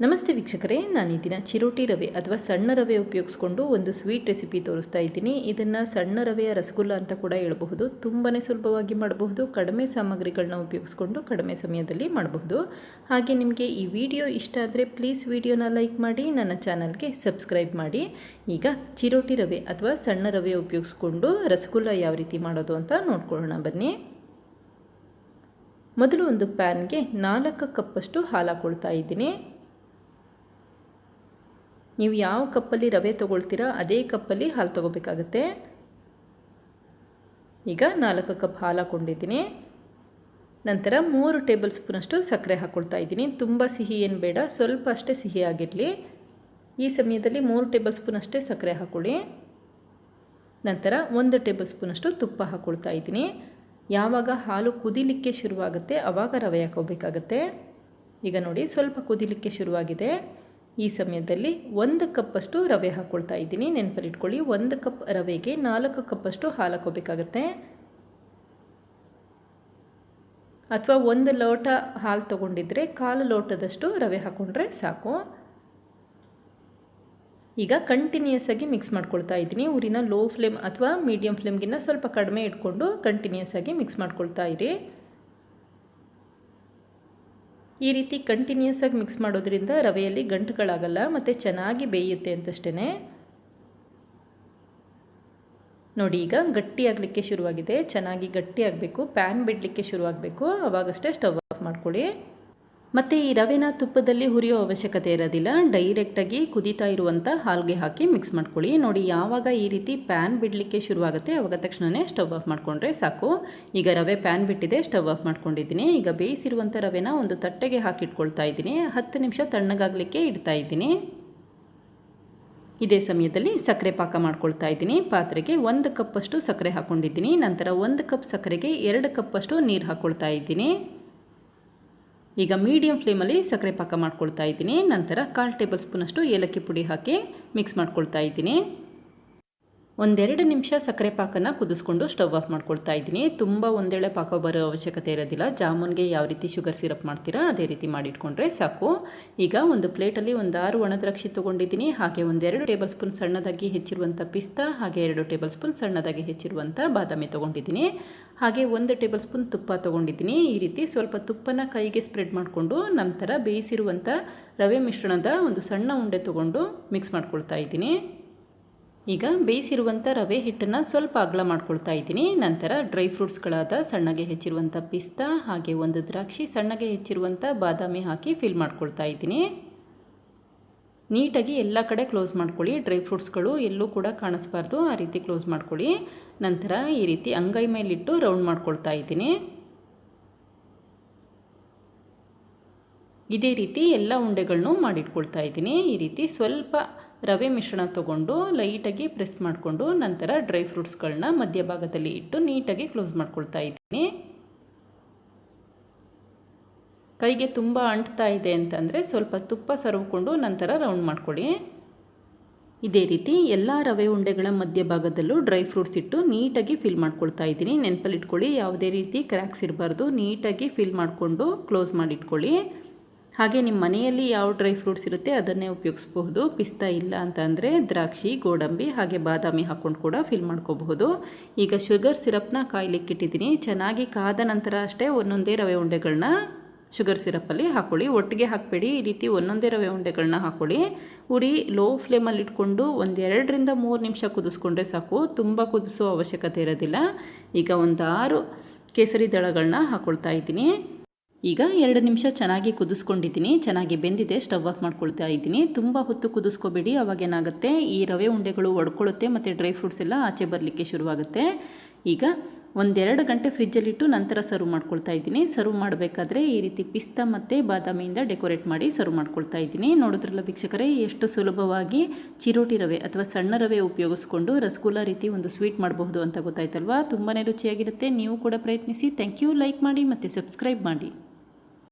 ನಮಸ್ತೆ ವೀಕ್ಷಕರೇ, ನಾನು ಈ ದಿನ ಚಿರೋಟಿ ರವೆ ಅಥವಾ ಸಣ್ಣ ರವೆ ಉಪಯೋಗಿಸ್ಕೊಂಡು ಒಂದು ಸ್ವೀಟ್ ರೆಸಿಪಿ ತೋರಿಸ್ತಾ ಇದ್ದೀನಿ. ಇದನ್ನು ಸಣ್ಣ ರವೆಯ ರಸಗುಲ್ಲ ಅಂತ ಕೂಡ ಹೇಳಬಹುದು. ತುಂಬಾ ಸುಲಭವಾಗಿ ಮಾಡಬಹುದು. ಕಡಿಮೆ ಸಾಮಗ್ರಿಗಳನ್ನ ಉಪಯೋಗಿಸ್ಕೊಂಡು ಕಡಿಮೆ ಸಮಯದಲ್ಲಿ ಮಾಡಬಹುದು. ಹಾಗೆ ನಿಮಗೆ ಈ ವಿಡಿಯೋ ಇಷ್ಟ ಆದರೆ ಪ್ಲೀಸ್ ವಿಡಿಯೋನ ಲೈಕ್ ಮಾಡಿ, ನನ್ನ ಚಾನಲ್ಗೆ ಸಬ್ಸ್ಕ್ರೈಬ್ ಮಾಡಿ. ಈಗ ಚಿರೋಟಿ ರವೆ ಅಥವಾ ಸಣ್ಣ ರವೆ ಉಪಯೋಗಿಸ್ಕೊಂಡು ರಸಗುಲ್ಲ ಯಾವ ರೀತಿ ಮಾಡೋದು ಅಂತ ನೋಡ್ಕೊಳ್ಳೋಣ ಬನ್ನಿ. ಮೊದಲು ಒಂದು ಪ್ಯಾನ್ಗೆ 4 ಕಪ್ಪಷ್ಟು ಹಾಲು ಹಾಕ್ಕೊಳ್ತಾ ಇದ್ದೀನಿ. ನೀವು ಯಾವ ಕಪ್ಪಲ್ಲಿ ರವೆ ತೊಗೊಳ್ತೀರಾ ಅದೇ ಕಪ್ಪಲ್ಲಿ ಹಾಲು ತೊಗೋಬೇಕಾಗುತ್ತೆ. ಈಗ 4 ಕಪ್ ಹಾಲು ಹಾಕ್ಕೊಂಡಿದ್ದೀನಿ. ನಂತರ 3 ಟೇಬಲ್ ಸ್ಪೂನಷ್ಟು ಸಕ್ಕರೆ ಹಾಕ್ಕೊಳ್ತಾ ಇದ್ದೀನಿ. ತುಂಬ ಸಿಹಿ ಏನು ಬೇಡ, ಸ್ವಲ್ಪ ಅಷ್ಟೇ ಸಿಹಿ ಆಗಿರಲಿ. ಈ ಸಮಯದಲ್ಲಿ 3 ಟೇಬಲ್ ಸ್ಪೂನ್ ಅಷ್ಟೇ ಸಕ್ಕರೆ ಹಾಕ್ಕೊಳ್ಳಿ. ನಂತರ 1 ಟೇಬಲ್ ಸ್ಪೂನಷ್ಟು ತುಪ್ಪ ಹಾಕ್ಕೊಳ್ತಾ ಇದ್ದೀನಿ. ಯಾವಾಗ ಹಾಲು ಕುದಿಲಿಕ್ಕೆ ಶುರುವಾಗುತ್ತೆ ಆವಾಗ ರವೆ ಹಾಕೋಬೇಕಾಗತ್ತೆ. ಈಗ ನೋಡಿ, ಸ್ವಲ್ಪ ಕುದಿಲಿಕ್ಕೆ ಶುರುವಾಗಿದೆ. ಈ ಸಮಯದಲ್ಲಿ 1 ಕಪ್ಪಷ್ಟು ರವೆ ಹಾಕ್ಕೊಳ್ತಾ ಇದ್ದೀನಿ. ನೆನಪಲ್ಲಿಟ್ಕೊಳ್ಳಿ, 1 ಕಪ್ ರವೆಗೆ 4 ಕಪ್ಪಷ್ಟು ಹಾಲು ಹಾಕೋಬೇಕಾಗತ್ತೆ. ಅಥವಾ 1 ಲೋಟ ಹಾಲು ತೊಗೊಂಡಿದ್ರೆ 1/4 ಲೋಟದಷ್ಟು ರವೆ ಹಾಕ್ಕೊಂಡ್ರೆ ಸಾಕು. ಈಗ ಕಂಟಿನ್ಯೂಸ್ ಆಗಿ ಮಿಕ್ಸ್ ಮಾಡ್ಕೊಳ್ತಾ ಇದ್ದೀನಿ. ಊರಿನ ಲೋ ಫ್ಲೇಮ್ ಅಥವಾ ಮೀಡಿಯಂ ಫ್ಲೇಮ್ಗಿನ್ನ ಸ್ವಲ್ಪ ಕಡಿಮೆ ಇಟ್ಕೊಂಡು ಕಂಟಿನ್ಯೂಸ್ ಆಗಿ ಮಿಕ್ಸ್ ಮಾಡ್ಕೊಳ್ತಾ ಇರಿ. ಈ ರೀತಿ ಕಂಟಿನ್ಯೂಸ್ ಆಗಿ ಮಿಕ್ಸ್ ಮಾಡೋದ್ರಿಂದ ರವೆಯಲ್ಲಿ ಗಂಟುಗಳಾಗಲ್ಲ ಮತ್ತು ಚೆನ್ನಾಗಿ ಬೇಯುತ್ತೆ ಅಂತಷ್ಟೇ. ನೋಡಿ, ಈಗ ಗಟ್ಟಿ ಆಗಲಿಕ್ಕೆ ಶುರುವಾಗಿದೆ. ಚೆನ್ನಾಗಿ ಗಟ್ಟಿ ಆಗಬೇಕು, ಪ್ಯಾನ್ ಬಿಡಲಿಕ್ಕೆ ಶುರುವಾಗಬೇಕು. ಆವಾಗಷ್ಟೇ ಸ್ಟವ್ ಆಫ್ ಮಾಡ್ಕೊಳ್ಳಿ. ಮತ್ತು ಈ ರವೆನ ತುಪ್ಪದಲ್ಲಿ ಹುರಿಯೋ ಅವಶ್ಯಕತೆ ಇರೋದಿಲ್ಲ. ಡೈರೆಕ್ಟಾಗಿ ಕುದೀತಾ ಇರುವಂಥ ಹಾಲಿಗೆ ಹಾಕಿ ಮಿಕ್ಸ್ ಮಾಡ್ಕೊಳ್ಳಿ. ನೋಡಿ, ಯಾವಾಗ ಈ ರೀತಿ ಪ್ಯಾನ್ ಬಿಡಲಿಕ್ಕೆ ಶುರುವಾಗುತ್ತೆ ಆವಾಗ ತಕ್ಷಣವೇ ಸ್ಟವ್ ಆಫ್ ಮಾಡಿಕೊಂಡ್ರೆ ಸಾಕು. ಈಗ ರವೆ ಪ್ಯಾನ್ ಬಿಟ್ಟಿದೆ, ಸ್ಟವ್ ಆಫ್ ಮಾಡ್ಕೊಂಡಿದ್ದೀನಿ. ಈಗ ಬೇಯಿಸಿರುವಂಥ ರವೆನ ಒಂದು ತಟ್ಟೆಗೆ ಹಾಕಿಟ್ಕೊಳ್ತಾ ಇದ್ದೀನಿ. 10 ನಿಮಿಷ ತಣ್ಣಗಾಗಲಿಕ್ಕೆ ಇಡ್ತಾ ಇದ್ದೀನಿ. ಇದೇ ಸಮಯದಲ್ಲಿ ಸಕ್ಕರೆ ಪಾಕ ಮಾಡ್ಕೊಳ್ತಾ ಇದ್ದೀನಿ. ಪಾತ್ರೆಗೆ 1 ಕಪ್ಪಷ್ಟು ಸಕ್ಕರೆ ಹಾಕ್ಕೊಂಡಿದ್ದೀನಿ. ನಂತರ 1 ಕಪ್ ಸಕ್ಕರೆಗೆ 2 ಕಪ್ಪಷ್ಟು ನೀರು ಹಾಕ್ಕೊಳ್ತಾ ಇದ್ದೀನಿ. ಈಗ ಮೀಡಿಯಂ ಫ್ಲೇಮಲ್ಲಿ ಸಕ್ಕರೆ ಪಾಕ ಮಾಡ್ಕೊಳ್ತಾ ಇದ್ದೀನಿ. ನಂತರ 1/4 ಟೇಬಲ್ ಸ್ಪೂನಷ್ಟು ಏಲಕ್ಕಿ ಪುಡಿ ಹಾಕಿ ಮಿಕ್ಸ್ ಮಾಡ್ಕೊಳ್ತಾ ಇದ್ದೀನಿ. 1-2 ನಿಮಿಷ ಸಕ್ಕರೆ ಪಾಕನ ಕುದಿಸ್ಕೊಂಡು ಸ್ಟವ್ ಆಫ್ ಮಾಡ್ಕೊಳ್ತಾ ಇದ್ದೀನಿ. ತುಂಬ ಒಂದೇಳೆ ಪಾಕ ಬರೋ ಅವಶ್ಯಕತೆ ಇರೋದಿಲ್ಲ. ಜಾಮೂನ್ಗೆ ಯಾವ ರೀತಿ ಶುಗರ್ ಸಿರಪ್ ಮಾಡ್ತೀರಾ ಅದೇ ರೀತಿ ಮಾಡಿಟ್ಕೊಂಡ್ರೆ ಸಾಕು. ಈಗ ಒಂದು ಪ್ಲೇಟಲ್ಲಿ 6 ಒಣದ್ರಾಕ್ಷಿ ತೊಗೊಂಡಿದ್ದೀನಿ. ಹಾಗೆ 1-2 ಟೇಬಲ್ ಸ್ಪೂನ್ ಸಣ್ಣದಾಗಿ ಹೆಚ್ಚಿರುವಂಥ ಪಿಸ್ತಾ, ಹಾಗೆ 2 ಟೇಬಲ್ ಸ್ಪೂನ್ ಸಣ್ಣದಾಗಿ ಹೆಚ್ಚಿರುವಂಥ ಬಾದಾಮಿ ತೊಗೊಂಡಿದ್ದೀನಿ. ಹಾಗೆ 1 ಟೇಬಲ್ ಸ್ಪೂನ್ ತುಪ್ಪ ತೊಗೊಂಡಿದ್ದೀನಿ. ಈ ರೀತಿ ಸ್ವಲ್ಪ ತುಪ್ಪನ ಕೈಗೆ ಸ್ಪ್ರೆಡ್ ಮಾಡಿಕೊಂಡು ನಂತರ ಬೇಯಿಸಿರುವಂಥ ರವೆ ಮಿಶ್ರಣದ ಒಂದು ಸಣ್ಣ ಉಂಡೆ ತೊಗೊಂಡು ಮಿಕ್ಸ್ ಮಾಡ್ಕೊಳ್ತಾ ಇದ್ದೀನಿ. ಈಗ ಬೇಯಿಸಿರುವಂಥ ರವೆ ಹಿಟ್ಟನ್ನು ಸ್ವಲ್ಪ ಅಗಲ ಮಾಡ್ಕೊಳ್ತಾ ಇದ್ದೀನಿ. ನಂತರ ಡ್ರೈ ಫ್ರೂಟ್ಸ್ಗಳಾದ ಸಣ್ಣಗೆ ಹೆಚ್ಚಿರುವಂಥ ಪಿಸ್ತಾ, ಹಾಗೆ 1 ದ್ರಾಕ್ಷಿ, ಸಣ್ಣಗೆ ಹೆಚ್ಚಿರುವಂಥ ಬಾದಾಮಿ ಹಾಕಿ ಫಿಲ್ ಮಾಡ್ಕೊಳ್ತಾ ಇದ್ದೀನಿ. ನೀಟಾಗಿ ಎಲ್ಲ ಕಡೆ ಕ್ಲೋಸ್ ಮಾಡ್ಕೊಳ್ಳಿ. ಡ್ರೈ ಫ್ರೂಟ್ಸ್ಗಳು ಎಲ್ಲೂ ಕೂಡ ಕಾಣಿಸ್ಬಾರ್ದು, ಆ ರೀತಿ ಕ್ಲೋಸ್ ಮಾಡ್ಕೊಳ್ಳಿ. ನಂತರ ಈ ರೀತಿ ಅಂಗೈ ಮೇಲಿಟ್ಟು ರೌಂಡ್ ಮಾಡ್ಕೊಳ್ತಾ ಇದ್ದೀನಿ. ಇದೇ ರೀತಿ ಎಲ್ಲ ಉಂಡೆಗಳನ್ನು ಮಾಡಿಟ್ಕೊಳ್ತಾ ಇದ್ದೀನಿ. ಈ ರೀತಿ ಸ್ವಲ್ಪ ರವೆ ಮಿಶ್ರಣ ತೊಗೊಂಡು ಲೈಟಾಗಿ ಪ್ರೆಸ್ ಮಾಡಿಕೊಂಡು ನಂತರ ಡ್ರೈ ಫ್ರೂಟ್ಸ್ಗಳನ್ನ ಮಧ್ಯಭಾಗದಲ್ಲಿ ಇಟ್ಟು ನೀಟಾಗಿ ಕ್ಲೋಸ್ ಮಾಡ್ಕೊಳ್ತಾ ಇದ್ದೀನಿ. ಕೈಗೆ ತುಂಬ ಅಂಟ್ತಾ ಇದೆ ಅಂತಂದರೆ ಸ್ವಲ್ಪ ತುಪ್ಪ ಸವರ್ಕೊಂಡು ನಂತರ ರೌಂಡ್ ಮಾಡ್ಕೊಳ್ಳಿ. ಇದೇ ರೀತಿ ಎಲ್ಲ ರವೆ ಉಂಡೆಗಳ ಮಧ್ಯಭಾಗದಲ್ಲೂ ಡ್ರೈ ಫ್ರೂಟ್ಸ್ ಇಟ್ಟು ನೀಟಾಗಿ ಫಿಲ್ ಮಾಡ್ಕೊಳ್ತಾ ಇದ್ದೀನಿ. ನೆನಪಲ್ಲಿಟ್ಕೊಳ್ಳಿ, ಯಾವುದೇ ರೀತಿ ಕ್ರ್ಯಾಕ್ಸ್ ಇರಬಾರ್ದು. ನೀಟಾಗಿ ಫಿಲ್ ಮಾಡಿಕೊಂಡು ಕ್ಲೋಸ್ ಮಾಡಿಟ್ಕೊಳ್ಳಿ. ಹಾಗೆ ನಿಮ್ಮ ಮನೆಯಲ್ಲಿ ಯಾವ ಡ್ರೈ ಫ್ರೂಟ್ಸ್ ಇರುತ್ತೆ ಅದನ್ನೇ ಉಪಯೋಗಿಸ್ಬಹುದು. ಪಿಸ್ತಾ ಇಲ್ಲ ಅಂತಂದರೆ ದ್ರಾಕ್ಷಿ, ಗೋಡಂಬಿ ಹಾಗೆ ಬಾದಾಮಿ ಹಾಕ್ಕೊಂಡು ಕೂಡ ಫಿಲ್ ಮಾಡ್ಕೋಬಹುದು. ಈಗ ಶುಗರ್ ಸಿರಪ್ನ ಕಾಯ್ಲಿಕ್ಕಿಟ್ಟಿದ್ದೀನಿ. ಚೆನ್ನಾಗಿ ಕಾದ ನಂತರ ಅಷ್ಟೇ ಒಂದೊಂದೇ ರವೆ ಉಂಡೆಗಳನ್ನ ಶುಗರ್ ಸಿರಪ್ಪಲ್ಲಿ ಹಾಕ್ಕೊಳ್ಳಿ. ಒಟ್ಟಿಗೆ ಹಾಕಬೇಡಿ, ಈ ರೀತಿ ಒಂದೊಂದೇ ರವೆ ಉಂಡೆಗಳನ್ನ ಹಾಕ್ಕೊಳ್ಳಿ. ಉರಿ ಲೋ ಫ್ಲೇಮಲ್ಲಿ ಇಟ್ಕೊಂಡು 1-2ರಿಂದ 3 ನಿಮಿಷ ಕುದಿಸ್ಕೊಂಡ್ರೆ ಸಾಕು. ತುಂಬ ಕುದಿಸೋ ಅವಶ್ಯಕತೆ ಇರೋದಿಲ್ಲ. ಈಗ 6 ಕೇಸರಿ ದಳಗಳನ್ನ ಹಾಕ್ಕೊಳ್ತಾ ಇದ್ದೀನಿ. ಈಗ 2 ನಿಮಿಷ ಚೆನ್ನಾಗಿ ಕುದಿಸ್ಕೊಂಡಿದ್ದೀನಿ. ಚೆನ್ನಾಗಿ ಬೆಂದಿದೆ. ಸ್ಟವ್ ಆಫ್ ಮಾಡ್ಕೊಳ್ತಾ ಇದ್ದೀನಿ. ತುಂಬ ಹೊತ್ತು ಕುದಿಸ್ಕೋಬೇಡಿ, ಅವಾಗೇನಾಗುತ್ತೆ ಈ ರವೆ ಉಂಡೆಗಳು ಒಡ್ಕೊಳ್ಳುತ್ತೆ ಮತ್ತು ಡ್ರೈ ಫ್ರೂಟ್ಸ್ ಎಲ್ಲ ಆಚೆ ಬರಲಿಕ್ಕೆ ಶುರುವಾಗುತ್ತೆ. ಈಗ 1-2 ಗಂಟೆ ಫ್ರಿಜ್ಜಲ್ಲಿಟ್ಟು ನಂತರ ಸರ್ವ್ ಮಾಡ್ಕೊಳ್ತಾ ಇದ್ದೀನಿ. ಸರ್ವ್ ಮಾಡಬೇಕಾದ್ರೆ ಈ ರೀತಿ ಪಿಸ್ತಾ ಮತ್ತು ಬಾದಾಮಿಯಿಂದ ಡೆಕೋರೇಟ್ ಮಾಡಿ ಸರ್ವ್ ಮಾಡ್ಕೊಳ್ತಾ ಇದ್ದೀನಿ. ನೋಡಿದ್ರಲ್ಲ ವೀಕ್ಷಕರೇ, ಎಷ್ಟು ಸುಲಭವಾಗಿ ಚಿರೋಟಿ ರವೆ ಅಥವಾ ಸಣ್ಣ ರವೆ ಉಪಯೋಗಿಸ್ಕೊಂಡು ರಸಗುಲ್ಲ ರೀತಿ ಒಂದು ಸ್ವೀಟ್ ಮಾಡಬಹುದು ಅಂತ ಗೊತ್ತಾಯ್ತಲ್ವಾ? ತುಂಬಾ ರುಚಿಯಾಗಿರುತ್ತೆ. ನೀವು ಕೂಡ ಪ್ರಯತ್ನಿಸಿ. Thank you. ಲೈಕ್ ಮಾಡಿ ಮತ್ತು ಸಬ್ಸ್ಕ್ರೈಬ್ ಮಾಡಿ.